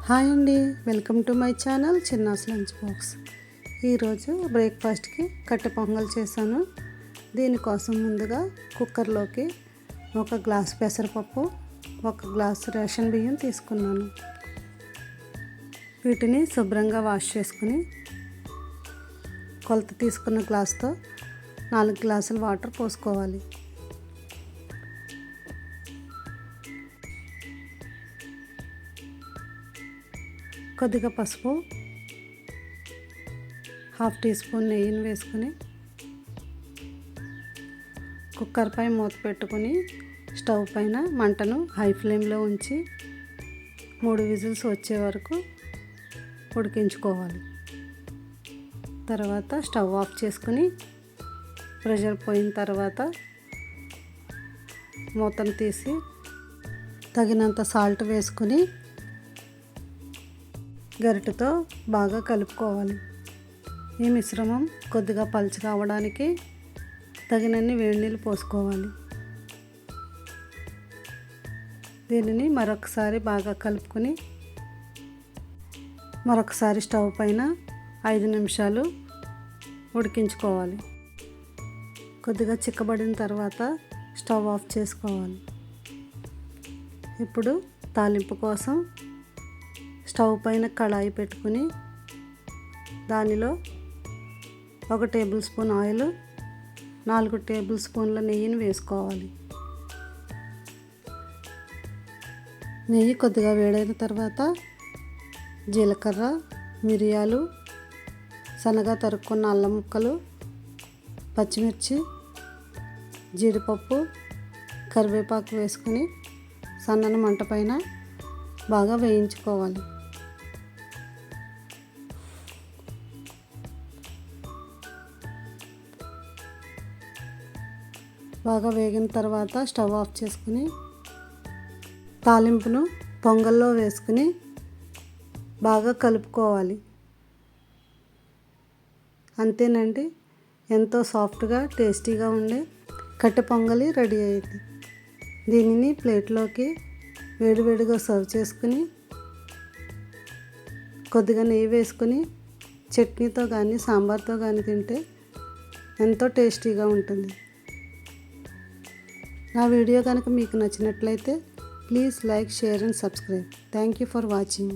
Hi అండి, welcome to my channel Chinna's lunch box. ఈరోజు బ్రేక్ఫాస్ట్కి కట్టె పొంగల్ చేశాను. దీనికోసం ముందుగా కుక్కర్లోకి 1 గ్లాస్ పెసరపప్పు, 1 గ్లాస్ రేషన్ బియ్యం తీసుకున్నాను. వీటిని శుభ్రంగా వాష్ చేసుకుని కొలత తీసుకున్న గ్లాస్తో 4 గ్లాసుల వాటర్ పోసుకోవాలి. కొద్దిగా పసుపు, 1/2 టీ స్పూన్ నెయ్యిని వేసుకుని కుక్కర్ పై మూత పెట్టుకుని స్టవ్ పైన మంటను హై ఫ్లేమ్లో ఉంచి 3 విజిల్స్ వచ్చే వరకు ఉడికించుకోవాలి. తర్వాత స్టవ్ ఆఫ్ చేసుకుని ప్రెషర్ పోయిన తర్వాత మూతను తీసి తగినంత సాల్ట్ వేసుకుని గరిటెతో బాగా కలుపుకోవాలి. ఈ మిశ్రమం కొద్దిగా పలుచగా అవ్వడానికి తగినన్ని వేడి నీళ్ళు పోసుకోవాలి. దీనిని మరొకసారి బాగా కలుపుకొని మరొకసారి స్టవ్ పైన 5 నిమిషాలు ఉడికించుకోవాలి. కొద్దిగా చిక్కబడిన తర్వాత స్టవ్ ఆఫ్ చేసుకోవాలి. ఇప్పుడు తాలింపు కోసం స్టవ్ పైన కళాయి పెట్టుకుని దానిలో 1 టేబుల్ స్పూన్ ఆయిల్, 4 టేబుల్ స్పూన్ల నెయ్యిని వేసుకోవాలి. నెయ్యి కొద్దిగా వేడైన తర్వాత జీలకర్ర, మిరియాలు, సన్నగా తరుక్కున్న అల్లం ముక్కలు, పచ్చిమిర్చి, జీడిపప్పు, కరివేపాకు వేసుకుని సన్నని మంట పైన బాగా వేయించుకోవాలి. బాగా వేగిన తర్వాత స్టవ్ ఆఫ్ చేసుకుని తాలింపును పొంగల్లో వేసుకుని బాగా కలుపుకోవాలి. అంతేనండి, ఎంతో సాఫ్ట్గా టేస్టీగా ఉండే కట్టె పొంగలి రెడీ అయింది. దీనిని ప్లేట్లోకి వేడివేడిగా సర్వ్ చేసుకుని కొద్దిగా నెయ్యి వేసుకుని చట్నీతో కానీ సాంబార్తో కానీ తింటే ఎంతో టేస్టీగా ఉంటుంది. నా వీడియో కనుక మీకు నచ్చినట్లయితే please like, share and subscribe. Thank you for watching.